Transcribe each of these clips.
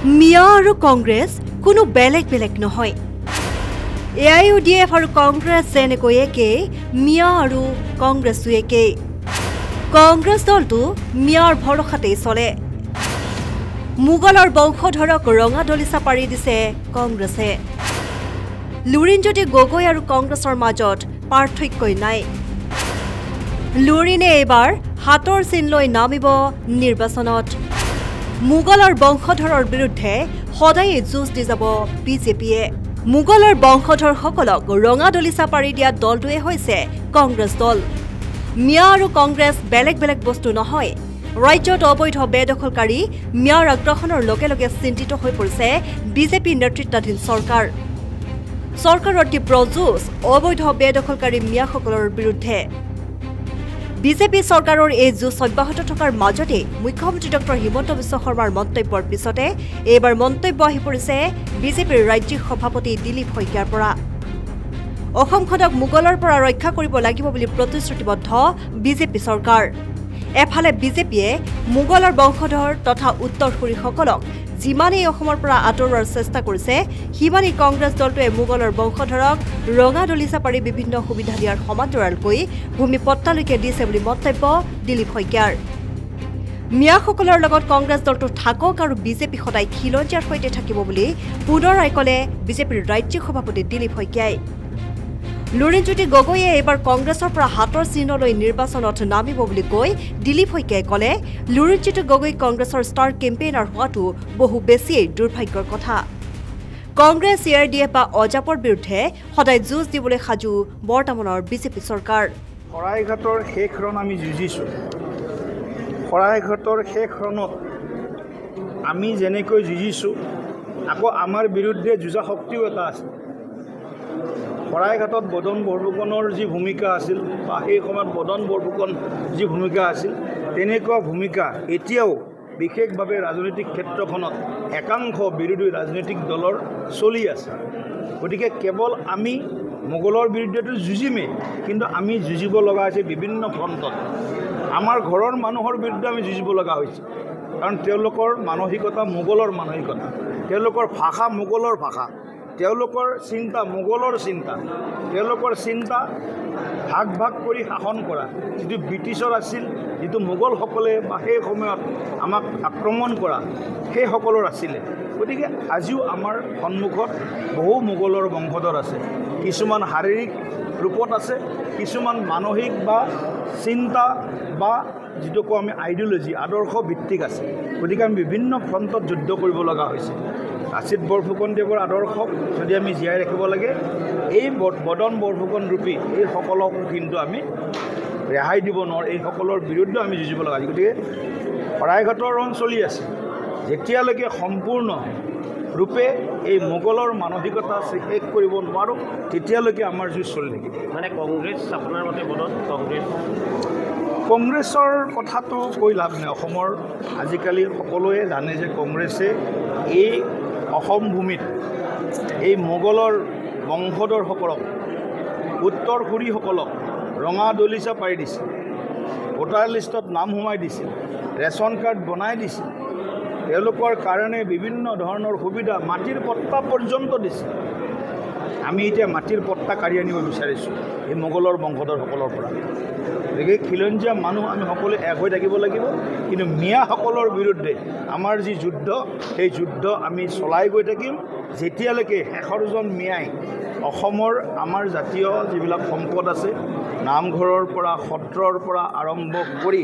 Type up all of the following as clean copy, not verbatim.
মিয়া আৰু কংগ্ৰেছ কোনো বেলেগ বেলেগ নহয়। AIUDF আৰু কংগ্ৰেছ যেনেকৈ একে, মিয়া আৰু কংগ্ৰেছো একে। কংগ্ৰেছ দলটো মিয়াৰ ভৰসাতেই চলে। মোগলৰ বংশধৰক ৰঙা দলিচা পাৰি দিছে কংগ্ৰেছে। লুৰিণজ্যোতি গগৈ আৰু কংগ্ৰেছৰ মাজত পাৰ্থক্যই নাই। লুৰিণে এইবাৰ হাতৰ চিন লৈ নামিব নিৰ্বাচনত। মোগলৰ বংশধৰৰ বিৰুদ্ধে সদায়ে যুঁজ দি যাব বিজেপিয়ে। মোগলৰ বংশধৰসকলক ৰঙা দলিচা পাৰি দিয়া দলটোৱে হৈছে কংগ্ৰেছ দল। মিয়া আৰু কংগ্ৰেছ বেলেগ বেলেগ বস্তু নহয়। ৰাজ্যত অবৈধ বেদখলকাৰী মিয়াৰ আগ্ৰাসনৰ লগে লগে চিন্তিত হৈ পৰিছে বিজেপি নেতৃত্বাধীন চৰকাৰ। চৰকাৰৰ তীব্ৰ যুঁজ অবৈধ বেদখলকাৰী মিয়াসকলৰ বিৰুদ্ধে। বিজেপি চৰকাৰৰ এই যুঁজ অব্যাহত থকাৰ মাজতে মুখ্যমন্ত্ৰী ডক্টৰ হিমন্ত বিশ্ব শৰ্মাৰ মন্তব্যৰ পিছতে এইবাৰ মন্তব্য আহি পৰিছে বিজেপিৰ ৰাজ্যিক সভাপতি দিলীপ শইকীয়াৰ পৰা। অসমখনক মোগলৰ পৰা ৰক্ষা কৰিব লাগিব বুলি প্ৰতিশ্ৰুতিবদ্ধ বিজেপি চৰকাৰ। এফালে বিজেপিয়ে মোগলৰ বংশধৰ তথা উত্তৰসূৰীসকলক যিমানেই অসমৰ পৰা আঁতৰোৱাৰ চেষ্টা কৰিছে, সিমানেই কংগ্ৰেছ দলটোৱে মোগলৰ বংশধৰক ৰঙা দলিচা পাৰি বিভিন্ন সুবিধা দিয়াৰ সমান্তৰালকৈ ভূমি পট্টালৈকে দিছে বুলি মন্তব্য দিলীপ শইকীয়াৰ। মিয়াসকলৰ লগত কংগ্ৰেছ দলটো থাকক আৰু বিজেপি সদায় খিলঞ্জীয়াৰ সৈতে থাকিব বুলি পুনৰাই ক'লে বিজেপিৰ ৰাজ্যিক সভাপতি দিলীপ শইকীয়াই। লুৰিণজ্যোতি গগৈয়ে এইবাৰ কংগ্ৰেছৰ পৰা হাতৰ চিহ্ন লৈ নিৰ্বাচনত নামিব বুলি কৈ দিলীপ শইকীয়াই ক'লে, লুৰিণজ্যোতি গগৈ কংগ্ৰেছৰ ষ্টাৰ কেম্পেইনাৰ হোৱাটো বহু বেছিয়েই দুৰ্ভাগ্যৰ কথা। কংগ্ৰেছ AIUDF বা অজাপৰ বিৰুদ্ধে সদায় যুঁজ দিবলৈ সাজু বৰ্তমানৰ বিজেপি চৰকাৰ। শৰাইঘাটৰ শেষ ৰণ আমি যুঁজিছোঁ। শৰাইঘাটৰ শেষ ৰণত আমি যেনেকৈ যুঁজিছোঁ, আকৌ আমাৰ বিৰুদ্ধে যুঁজা শক্তিও এটা আছে। শৰাইঘাটত বদন বৰফুকনৰ যি ভূমিকা আছিল বা সেই সময়ত বদন বৰফুকন যি ভূমিকা আছিল, তেনেকুৱা ভূমিকা এতিয়াও বিশেষভাৱে ৰাজনৈতিক ক্ষেত্ৰখনত একাংশ বিৰোধী ৰাজনৈতিক দলৰ চলি আছে। গতিকে কেৱল আমি মোগলৰ বিৰুদ্ধেতো যুঁজিমেই, কিন্তু আমি যুঁজিব লগা হৈছে বিভিন্ন ফ্ৰণ্টত। আমাৰ ঘৰৰ মানুহৰ বিৰুদ্ধে আমি যুঁজিব লগা হৈছে, কাৰণ তেওঁলোকৰ মানসিকতা মোগলৰ মানসিকতা, তেওঁলোকৰ ভাষা মোগলৰ ভাষা, তেওঁলোকৰ চিন্তা মোগলৰ চিন্তা, তেওঁলোকৰ চিন্তা ভাগ ভাগ কৰি শাসন কৰা যিটো ব্ৰিটিছৰ আছিল, যিটো মোগলসকলে বা সেই সময়ত আমাক আক্ৰমণ কৰা সেইসকলৰ আছিলে। গতিকে আজিও আমাৰ সন্মুখত বহু মোগলৰ বংশধৰ আছে। কিছুমান শাৰীৰিক ৰূপত আছে, কিছুমান মানসিক বা চিন্তা বা যিটো কওঁ আমি আইডিঅ'লজি আদৰ্শ ভিত্তিক আছে। গতিকে আমি বিভিন্ন ফ্ৰণ্টত যুদ্ধ কৰিব লগা হৈছে। লাচিত বৰফুকনদেৱৰ আদৰ্শক যদি আমি জীয়াই ৰাখিব লাগে, এই বদন বৰফুকন ৰূপী এইসকলক কিন্তু আমি ৰেহাই দিব নোৱাৰোঁ। এইসকলৰ বিৰুদ্ধে আমি যুঁজিব লগা হৈছে। গতিকে শৰাইঘাটৰ ৰণ চলি আছে। যেতিয়ালৈকে সম্পূৰ্ণ ৰূপে এই মোগলৰ মানসিকতা শেষ কৰিব নোৱাৰোঁ, তেতিয়ালৈকে আমাৰ যুঁজ চলি থাকিব। মানে কংগ্ৰেছ আপোনাৰ মতে বদন কংগ্ৰেছৰ কথাটো কৈ লাভ নাই। অসমৰ আজিকালি সকলোৱে জানে যে কংগ্ৰেছে এই অসম ভূমিত এই মোগলৰ বংশধৰসকলক, উত্তৰসূৰীসকলক ৰঙা দলিচা পাৰি দিছিল, ভোটাৰ লিষ্টত নাম সোমাই দিছিল, ৰেচন কাৰ্ড বনাই দিছিল, তেওঁলোকৰ কাৰণে বিভিন্ন ধৰণৰ সুবিধা, মাটিৰ পট্টা পৰ্যন্ত দিছিল। আমি এতিয়া মাটিৰ পট্টা কাঢ়ি আনিব বিচাৰিছোঁ এই মোগলৰ বংশধৰসকলৰ পৰা। গতিকে খিলঞ্জীয়া মানুহ আমি সকলোৱে এক হৈ থাকিব লাগিব, কিন্তু মিয়াসকলৰ বিৰুদ্ধে আমাৰ যি যুদ্ধ, সেই যুদ্ধ আমি চলাই গৈ থাকিম যেতিয়ালৈকে শেষৰজন মিয়াই অসমৰ আমাৰ জাতীয় যিবিলাক সম্পদ আছে, নামঘৰৰ পৰা সত্ৰৰ পৰা আৰম্ভ কৰি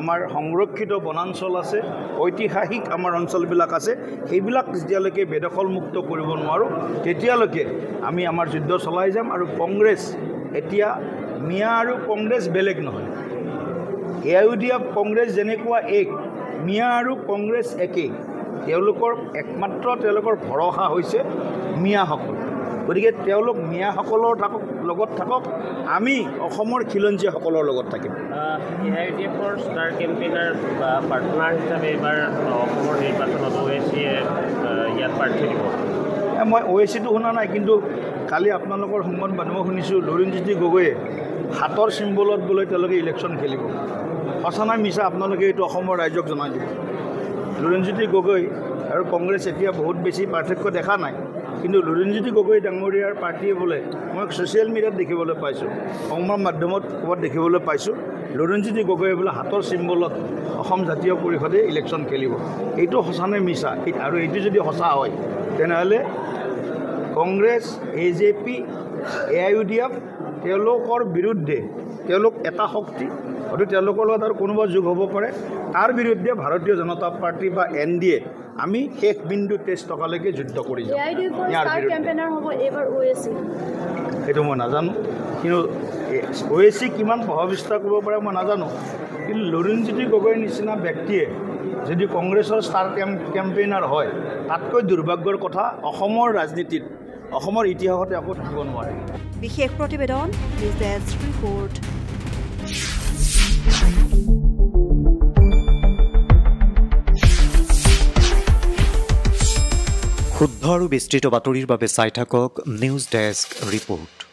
আমাৰ সংৰক্ষিত বনাঞ্চল আছে, ঐতিহাসিক আমাৰ অঞ্চলবিলাক আছে, সেইবিলাক যেতিয়ালৈকে বেদখলমুক্ত কৰিব নোৱাৰোঁ, তেতিয়ালৈকে আমি আমাৰ যুদ্ধ চলাই যাম। আৰু কংগ্ৰেছ এতিয়া মিয়া আৰু কংগ্ৰেছ বেলেগ নহয়। AIUDF কংগ্ৰেছ যেনেকুৱা এক, মিয়া আৰু কংগ্ৰেছ একেই। তেওঁলোকৰ একমাত্ৰ তেওঁলোকৰ ভৰসা হৈছে মিয়াসকল। গতিকে তেওঁলোক মিয়াসকলৰ লগত থাকক, আমি অসমৰ খিলঞ্জীয়াসকলৰ লগত থাকিম। AIUDFৰ ষ্টাৰ কেম্পেইনাৰ বা পাৰ্টনাৰ হিচাপে এইবাৰ অসমৰ নিৰ্বাচনত OACয়ে ইয়াত প্ৰাৰ্থী দিব। মই OACটো শুনা নাই, কিন্তু কালি আপোনালোকৰ সংবাদ মাধ্যমত শুনিছোঁ লুৰিণজ্যোতি গগৈয়ে হাতৰ চিম্বলত বোলে তেওঁলোকে ইলেকশ্যন খেলিব। সঁচা নাই মিছা আপোনালোকে এইটো অসমৰ ৰাইজক জনাই দিব। লুৰিণজ্যোতি গগৈ আৰু কংগ্ৰেছ এতিয়া বহুত বেছি পাৰ্থক্য দেখা নাই কিন্তু লুৰিণজ্যোতি গগৈ ডাঙৰীয়াৰ পাৰ্টীয়ে বোলে মই ছ'চিয়েল মিডিয়াত দেখিবলৈ পাইছোঁ সংবাদ মাধ্যমত ক'ৰবাত দেখিবলৈ পাইছোঁ লুৰিণজ্যোতি গগৈয়ে বোলে হাতৰ চিম্বলত অসম জাতীয় পৰিষদে ইলেকশ্যন খেলিব এইটো সঁচা নে মিছা আৰু এইটো যদি সঁচা হয় তেনেহ'লে কংগ্ৰেছ AJP AIUDF তেওঁলোকৰ বিৰুদ্ধে তেওঁলোক এটা শক্তি হয়তো তেওঁলোকৰ লগত আৰু কোনোবা যোগ হ'ব পাৰে তাৰ বিৰুদ্ধে ভাৰতীয় জনতা পাৰ্টি বা NDA আমি শেষ বিন্দু 23 টকালৈকে যুদ্ধ কৰি যাম এইটো মই নাজানো কিন্তু OAC কিমান প্ৰভাৱ বিস্তাৰ কৰিব পাৰে মই নাজানো কিন্তু লুৰিণজ্যোতি গগৈৰ নিচিনা ব্যক্তিয়ে যদি কংগ্ৰেছৰ ষ্টাৰ কেম্পেইনাৰ হয় তাতকৈ দুৰ্ভাগ্যৰ কথা অসমৰ ৰাজনীতিত অসমৰ ইতিহাসতে আকৌ থাকিব নোৱাৰে বিশেষ প্ৰতিবেদন নিউজ ডেস্ক ৰিপৰ্ট শুদ্ধ আৰু বিস্তৃত বাতৰিৰ বাবে চাই থাকক নিউজ ডেস্ক ৰিপৰ্ট